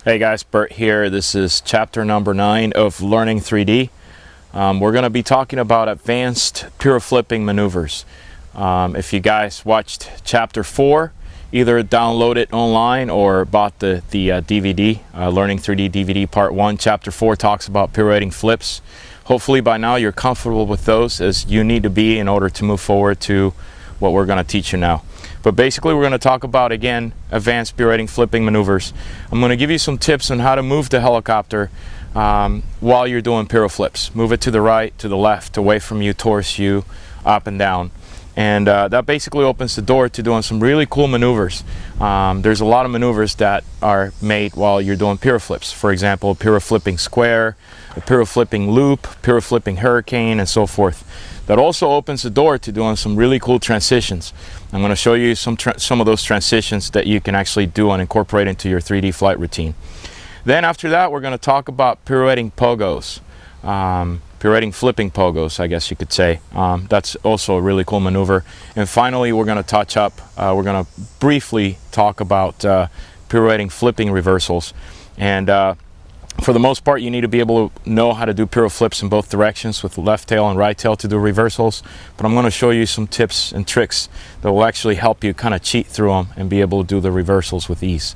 Hey guys, Bert here. This is chapter number 9 of Learning 3D. We're going to be talking about advanced Piro flipping maneuvers. If you guys watched chapter 4, either download it online or bought the DVD, Learning 3D DVD Part 1. Chapter 4 talks about pirouetting flips. Hopefully by now you're comfortable with those, as you need to be in order to move forward to what we're going to teach you now. But basically we're going to talk about, again, advanced pirouetting flipping maneuvers. I'm going to give you some tips on how to move the helicopter while you're doing Piro flips. Move it to the right, to the left, away from you, towards you, up and down. And that basically opens the door to doing some really cool maneuvers. There's a lot of maneuvers that are made while you're doing Piro flips. For example, Piro flipping square, a Piro flipping loop, Piro flipping hurricane, and so forth. That also opens the door to doing some really cool transitions. I'm going to show you some of those transitions that you can actually do and incorporate into your 3D flight routine. Then after that, we're going to talk about pirouetting pogos. Pirouetting flipping pogos, I guess you could say. That's also a really cool maneuver. And finally, we're going to touch up, we're going to briefly talk about pirouetting flipping reversals. And for the most part, you need to be able to know how to do Piro flips in both directions with left tail and right tail to do reversals. But I'm going to show you some tips and tricks that will actually help you kind of cheat through them and be able to do the reversals with ease.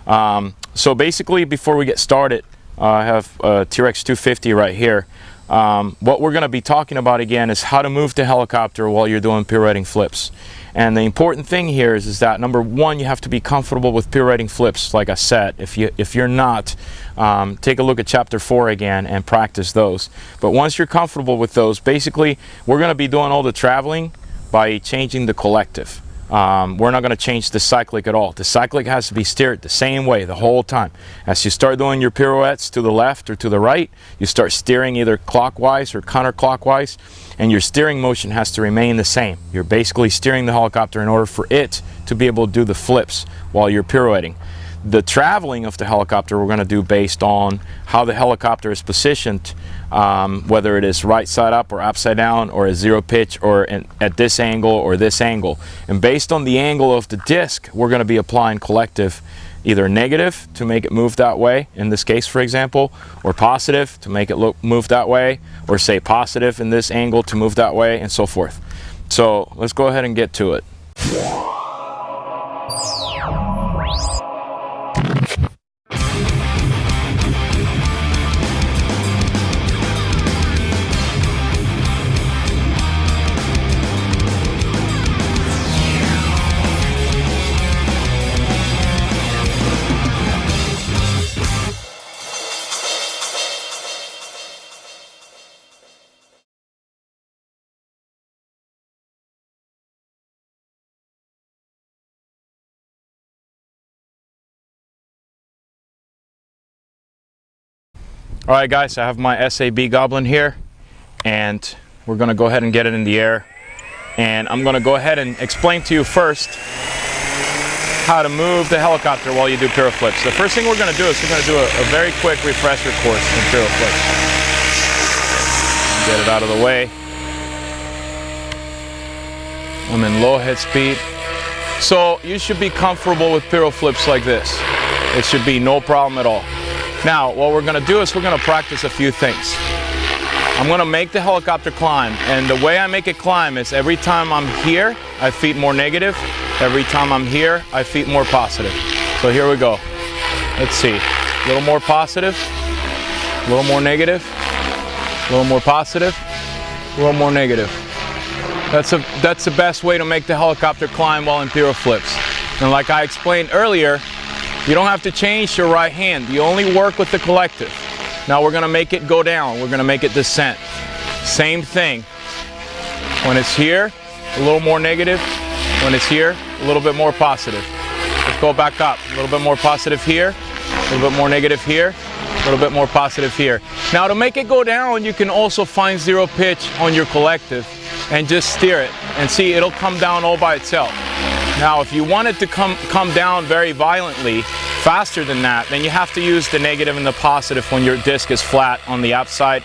So basically, before we get started, I have a T-Rex 250 right here. What we're going to be talking about again is how to move the helicopter while you're doing pirouetting flips. And the important thing here is that, number one, you have to be comfortable with pirouetting flips, like I said. If you're not, take a look at chapter 4 again and practice those. But once you're comfortable with those, basically we're going to be doing all the traveling by changing the collective. We're not going to change the cyclic at all. The cyclic has to be steered the same way the whole time. As you start doing your pirouettes to the left or to the right, you start steering either clockwise or counterclockwise, and your steering motion has to remain the same. You're basically steering the helicopter in order for it to be able to do the flips while you're pirouetting. The traveling of the helicopter we're going to do based on how the helicopter is positioned, whether it is right side up or upside down or a zero pitch or at this angle or this angle. And based on the angle of the disc, we're going to be applying collective, either negative to make it move that way, in this case for example, or positive to make it move that way, or say positive in this angle to move that way, and so forth. So let's go ahead and get to it. Alright guys, I have my SAB Goblin here, and we're going to go ahead and get it in the air. And I'm going to go ahead and explain to you first how to move the helicopter while you do Piro flips. The first thing we're going to do is we're going to do a very quick refresher course in Piro flips. Get it out of the way. I'm in low head speed. So you should be comfortable with Piro flips like this. It should be no problem at all. Now, what we're going to do is we're going to practice a few things. I'm going to make the helicopter climb, and the way I make it climb is every time I'm here, I feet more negative. Every time I'm here, I feet more positive. So here we go. Let's see. A little more positive, a little more negative, a little more positive, a little more negative. That's the best way to make the helicopter climb while in Piro flips. And like I explained earlier, you don't have to change your right hand. You only work with the collective. Now we're going to make it go down. We're going to make it descent. Same thing. When it's here, a little more negative. When it's here, a little bit more positive. Let's go back up. A little bit more positive here. A little bit more negative here. A little bit more positive here. Now to make it go down, you can also find zero pitch on your collective and just steer it. And see, it'll come down all by itself. Now, if you want it to come down very violently, faster than that, then you have to use the negative and the positive when your disc is flat on the upside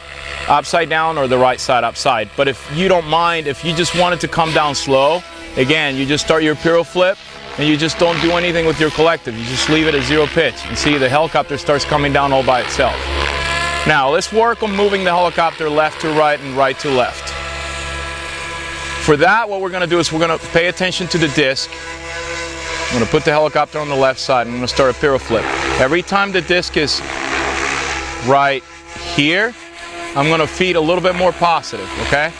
down or the right side upside. But if you don't mind, if you just want it to come down slow, again, you just start your Piro flip, and you just don't do anything with your collective. You just leave it at 0 pitch. And see, the helicopter starts coming down all by itself. Now, let's work on moving the helicopter left to right and right to left. For that, what we're going to do is we're going to pay attention to the disc. I'm going to put the helicopter on the left side, and I'm going to start a Piro flip. Every time the disc is right here, I'm going to feed a little bit more positive, okay?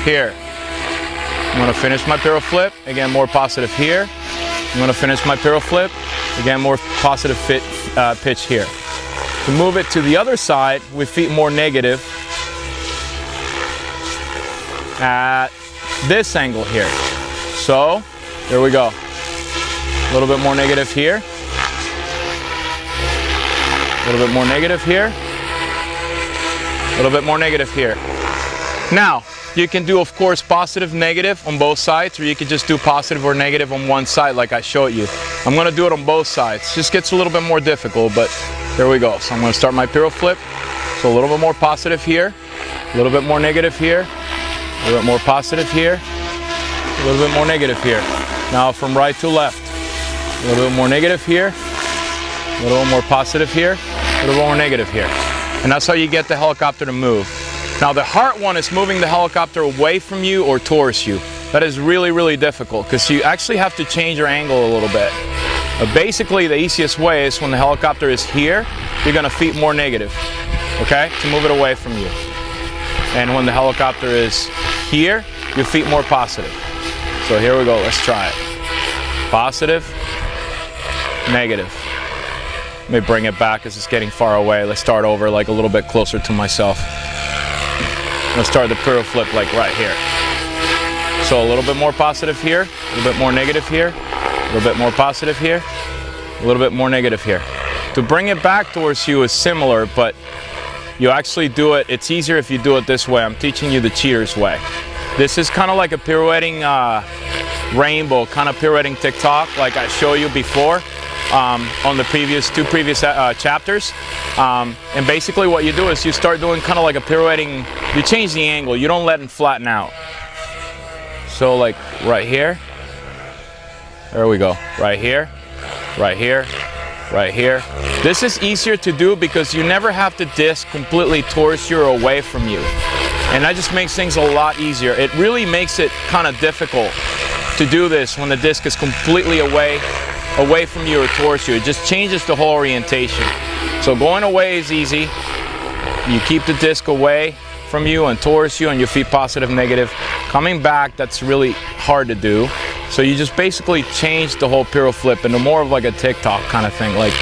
Here. I'm going to finish my Piro flip, again more positive here. I'm going to finish my Piro flip, again more positive pitch here. To move it to the other side, we feed more negative at this angle here. So, there we go. A little bit more negative here. A little bit more negative here. A little bit more negative here. Now, you can do, of course, positive, negative on both sides, or you could just do positive or negative on one side like I showed you. I'm going to do it on both sides. Just gets a little bit more difficult, but there we go. So I'm going to start my Piro flip. So a little bit more positive here, a little bit more negative here, a little bit more positive here, a little bit more negative here. Now from right to left, a little bit more negative here, a little bit more positive here, a little bit more negative here. And that's how you get the helicopter to move. Now the hard one is moving the helicopter away from you or towards you. That is really, really difficult because you actually have to change your angle a little bit. Basically, the easiest way is when the helicopter is here, you're going to feed more negative, okay, to move it away from you. And when the helicopter is here, you feed more positive. So here we go, let's try it. Positive, negative. Let me bring it back because it's getting far away. Let's start over like a little bit closer to myself. Let's start the Piro flip like right here. So a little bit more positive here, a little bit more negative here, a little bit more positive here, a little bit more negative here. To bring it back towards you is similar, but you actually do it, it's easier if you do it this way. I'm teaching you the cheater's way. This is kind of like a pirouetting rainbow, kind of pirouetting TikTok like I showed you before on the two previous chapters. And basically what you do is you start doing kind of like a pirouetting, you change the angle, you don't let it flatten out. So like right here, there we go, right here, right here, right here. This is easier to do because you never have the disc completely towards you or away from you. And that just makes things a lot easier. It really makes it kind of difficult to do this when the disc is completely away from you or towards you. It just changes the whole orientation. So going away is easy. You keep the disc away from you and towards you and you feed positive, negative. Coming back, that's really hard to do. So you just basically change the whole Piro flip into more of like a TikTok kind of thing. Like,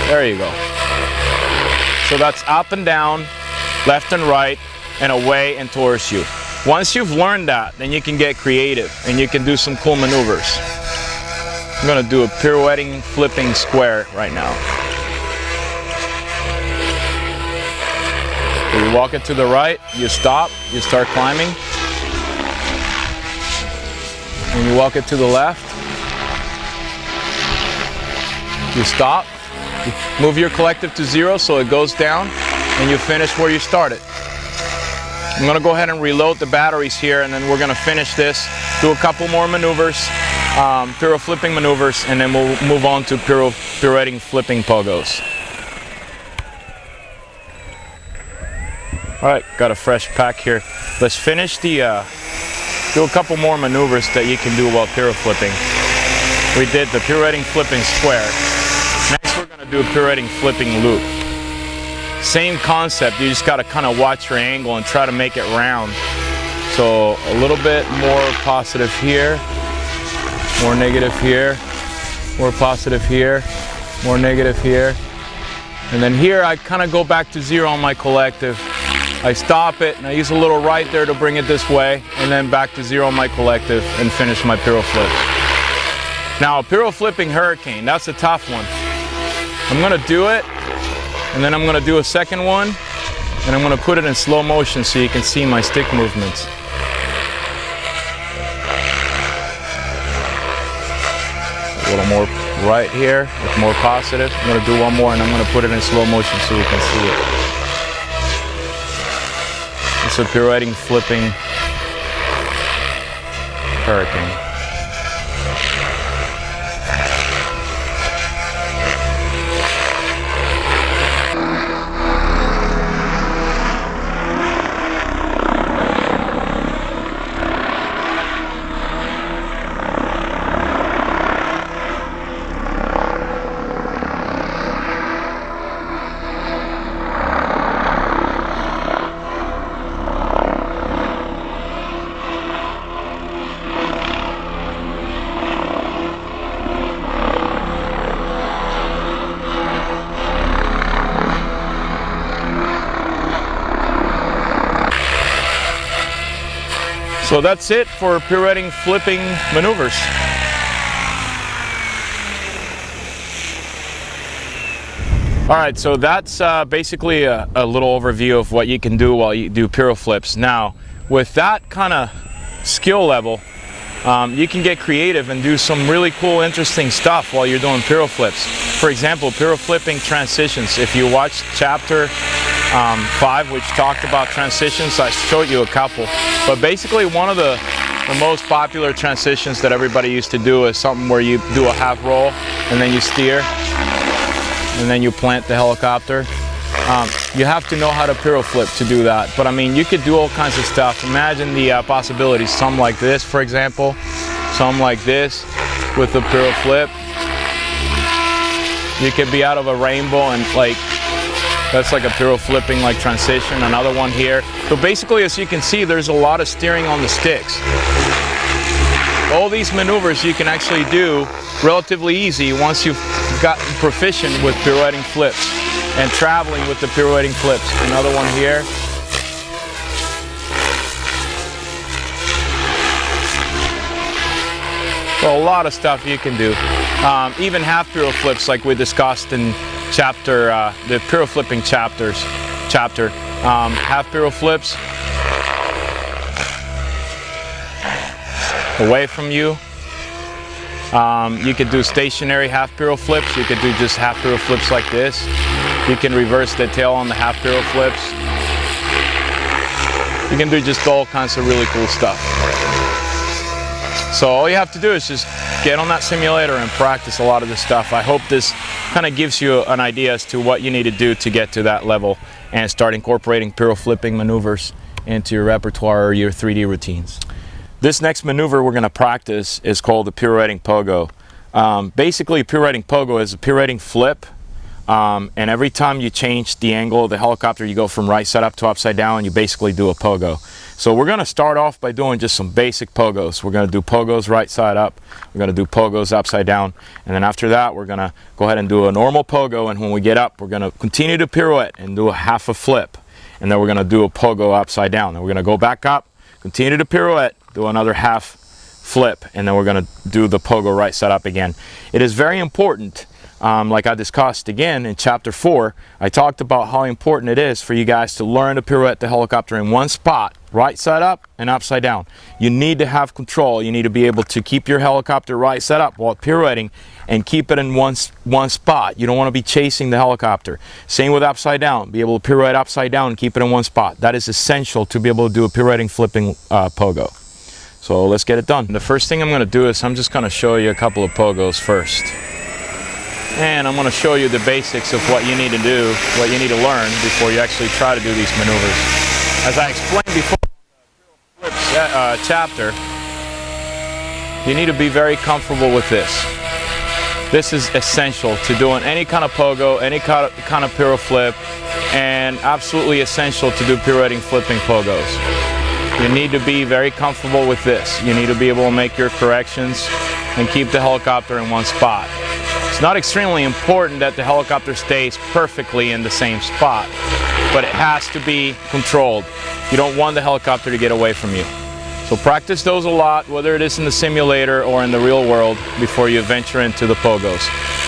there you go. So that's up and down, left and right, and away and towards you. Once you've learned that, then you can get creative and you can do some cool maneuvers. I'm gonna do a pirouetting, flipping square right now. So you walk it to the right, you stop, you start climbing. When you walk it to the left, you stop, you move your collective to 0 so it goes down, and you finish where you started. I'm going to go ahead and reload the batteries here, and then we're going to finish this, do a couple more maneuvers, Piro flipping maneuvers, and then we'll move on to pirouetting flipping pogos. Alright, got a fresh pack here. Let's finish the, do a couple more maneuvers that you can do while Piro flipping. We did the pirouetting flipping square. Next we're going to do a pirouetting flipping loop. Same concept, you just got to kind of watch your angle and try to make it round. So a little bit more positive here, more negative here, more positive here, more negative here. And then here I kind of go back to 0 on my collective. I stop it and I use a little right there to bring it this way, and then back to 0 on my collective and finish my Piro flip. Now a Piro flipping hurricane, that's a tough one. I'm going to do it, and then I'm going to do a second one, and I'm going to put it in slow motion so you can see my stick movements. A little more right here, with more positive. I'm going to do one more, and I'm going to put it in slow motion so you can see it. It's a pirouetting, flipping hurricane. So that's it for pirouetting flipping maneuvers. All right, so that's basically a little overview of what you can do while you do Piro flips. Now, with that kind of skill level, you can get creative and do some really cool, interesting stuff while you're doing Piro flips. For example, Piro flipping transitions. If you watched chapter 5, which talked about transitions, I showed you a couple. But basically, one of the most popular transitions that everybody used to do is something where you do a half roll and then you steer and then you plant the helicopter. You have to know how to Piro flip to do that, but I mean, you could do all kinds of stuff. Imagine the possibilities. Some like this, for example, some like this with the Piro flip. You could be out of a rainbow and like, that's like a Piro flipping like transition. Another one here. So basically, as you can see, there's a lot of steering on the sticks. All these maneuvers you can actually do relatively easy once you've gotten proficient with pirouetting flips and traveling with the pirouetting flips. Another one here. So a lot of stuff you can do. Even half Piro flips, like we discussed in chapter, the Piro flipping chapter. Half Piro flips away from you. You could do stationary half Piro flips. You could do just half Piro flips like this. You can reverse the tail on the half Piro flips. You can do just all kinds of really cool stuff. So all you have to do is just get on that simulator and practice a lot of this stuff. I hope this kind of gives you an idea as to what you need to do to get to that level and start incorporating Piro flipping maneuvers into your repertoire or your 3D routines. This next maneuver we're going to practice is called the pirouetting pogo. Basically, pirouetting pogo is a pirouetting flip, and every time you change the angle of the helicopter, you go from right side up to upside down, you basically do a pogo. So we're going to start off by doing just some basic pogos. We're going to do pogos right side up, we're going to do pogos upside down, and then after that we're going to go ahead and do a normal pogo, and when we get up we're going to continue to pirouette and do a half a flip, and then we're going to do a pogo upside down. Then we're going to go back up, continue to pirouette, do another half flip, and then we're going to do the pogo right side up again. It is very important, like I discussed again in chapter 4, I talked about how important it is for you guys to learn to pirouette the helicopter in one spot, right side up and upside down. You need to have control. You need to be able to keep your helicopter right side up while pirouetting and keep it in one spot. You don't want to be chasing the helicopter. Same with upside down. Be able to pirouette upside down and keep it in one spot. That is essential to be able to do a pirouetting flipping pogo. So let's get it done. The first thing I'm going to do is I'm just going to show you a couple of pogos first. And I'm going to show you the basics of what you need to do, what you need to learn before you actually try to do these maneuvers. As I explained before in the flips chapter, you need to be very comfortable with this. This is essential to doing any kind of pogo, any kind of Piro flip, and absolutely essential to do pirouetting flipping pogos. You need to be very comfortable with this. You need to be able to make your corrections and keep the helicopter in one spot. It's not extremely important that the helicopter stays perfectly in the same spot, but it has to be controlled. You don't want the helicopter to get away from you. So practice those a lot, whether it is in the simulator or in the real world, before you venture into the pogos.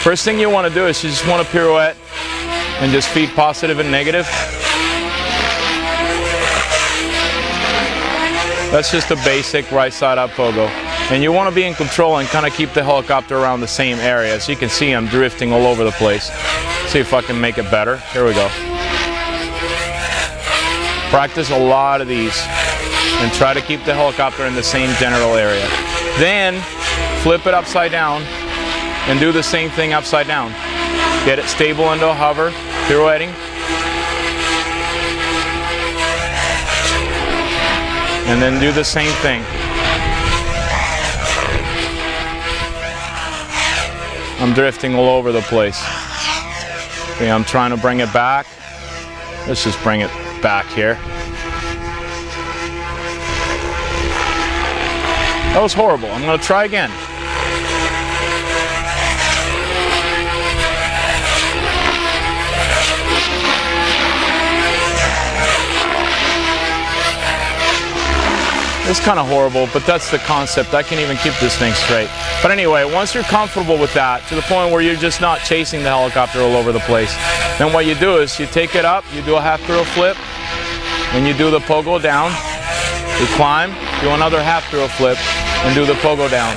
First thing you want to do is you just want to pirouette and just feed positive and negative. That's just a basic right side up pogo. And you want to be in control and kind of keep the helicopter around the same area. As you can see, I'm drifting all over the place. See if I can make it better. Here we go. Practice a lot of these and try to keep the helicopter in the same general area. Then flip it upside down and do the same thing upside down. Get it stable into a hover, pirouetting. And then do the same thing. I'm drifting all over the place. Okay, I'm trying to bring it back. Let's just bring it back here. That was horrible. I'm going to try again. It's kind of horrible, but that's the concept. I can even keep this thing straight. But anyway, once you're comfortable with that, to the point where you're just not chasing the helicopter all over the place, then what you do is you take it up, you do a half Piro flip, then you do the pogo down, you climb, do another half Piro flip, and do the pogo down.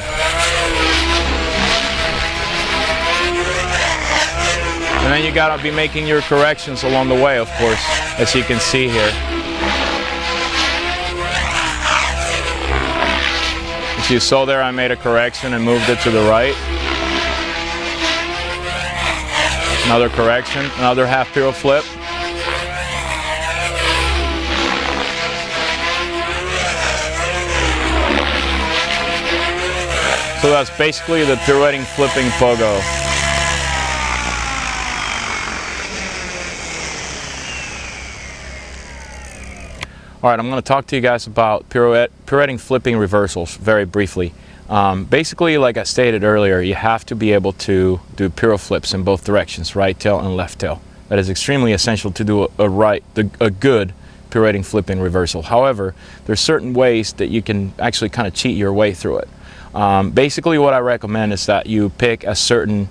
And then you gotta be making your corrections along the way, of course, as you can see here. As you saw there, I made a correction and moved it to the right. Another correction, another half Piro flip. So that's basically the pirouetting flipping pogo. All right, I'm going to talk to you guys about pirouetting flipping reversals very briefly. Basically, like I stated earlier, you have to be able to do Piro flips in both directions, right tail and left tail. That is extremely essential to do a good pirouetting flipping reversal. However, there's certain ways that you can actually kind of cheat your way through it. Basically, what I recommend is that you pick a certain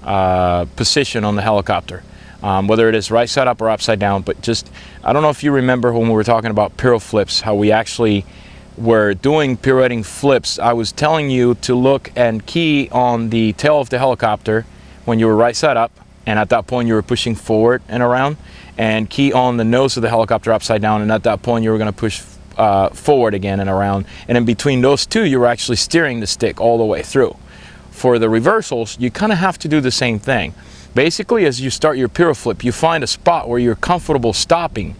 position on the helicopter. Whether it is right side up or upside down, but just, I don't know if you remember when we were talking about Piro flips, how we actually were doing pirouetting flips. I was telling you to look and key on the tail of the helicopter when you were right side up, and at that point you were pushing forward and around, and key on the nose of the helicopter upside down, and at that point you were going to push forward again and around, and in between those two you were actually steering the stick all the way through. For the reversals, you kind of have to do the same thing. Basically, as you start your Piro flip, you find a spot where you're comfortable stopping.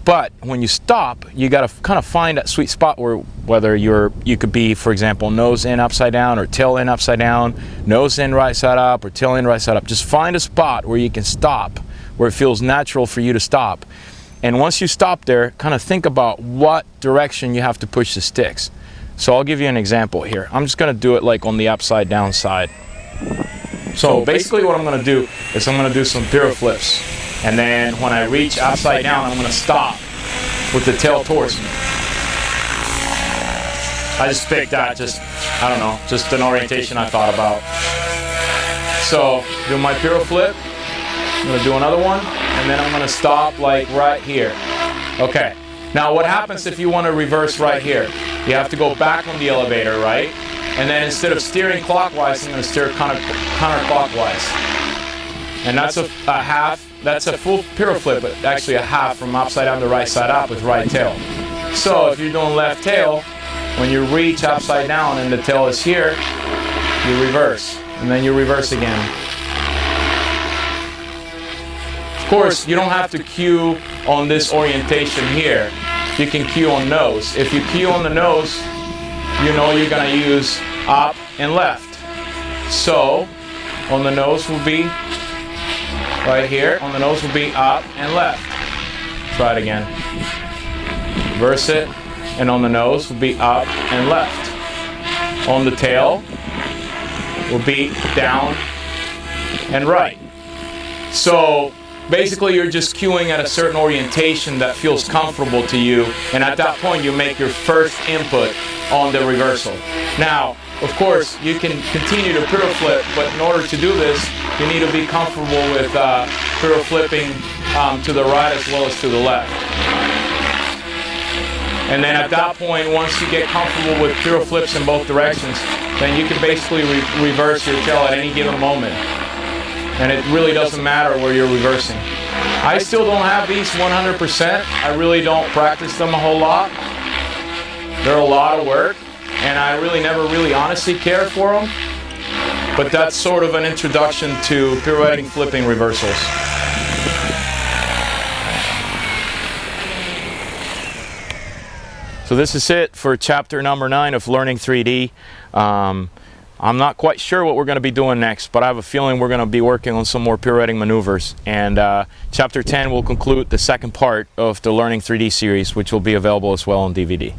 But when you stop, you got to kind of find that sweet spot where whether you could be, for example, nose in upside down or tail in upside down, nose in right side up or tail in right side up. Just find a spot where you can stop, where it feels natural for you to stop. And once you stop there, kind of think about what direction you have to push the sticks. So I'll give you an example here. I'm just going to do it like on the upside down side. So basically what I'm going to do is I'm going to do some Piro flips, and then when I reach upside down, I'm going to stop with the tail towards me. I just picked that, I don't know, just an orientation I thought about. So do my Piro flip, I'm going to do another one, and then I'm going to stop like right here. Okay, now what happens if you want to reverse right here? You have to go back on the elevator, right? And then instead of steering clockwise, I'm going to steer counterclockwise. And that's a half, that's a full Piro flip, but actually a half from upside down to right side up with right tail. So if you're doing left tail, when you reach upside down and the tail is here, you reverse. And then you reverse again. Of course, you don't have to cue on this orientation here. You can cue on nose. If you cue on the nose, you know you're going to use up and left. So on the nose will be right here. On the nose will be up and left. Try it again. Reverse it. And on the nose will be up and left. On the tail will be down and right. So basically you're just cueing at a certain orientation that feels comfortable to you, and at that point you make your first input on the reversal. Now, of course, you can continue to Piro flip, but in order to do this, you need to be comfortable with Piro flipping to the right as well as to the left. And then at that point, once you get comfortable with Piro flips in both directions, then you can basically reverse your tail at any given moment. And it really doesn't matter where you're reversing. I still don't have these 100%. I really don't practice them a whole lot. They're a lot of work, and I really never really honestly cared for them. But that's sort of an introduction to pirouetting flipping reversals. So this is it for chapter number 9 of Learning 3D. I'm not quite sure what we're going to be doing next, but I have a feeling we're going to be working on some more pirouetting maneuvers. And chapter 10 will conclude the second part of the Learning 3D series, which will be available as well on DVD.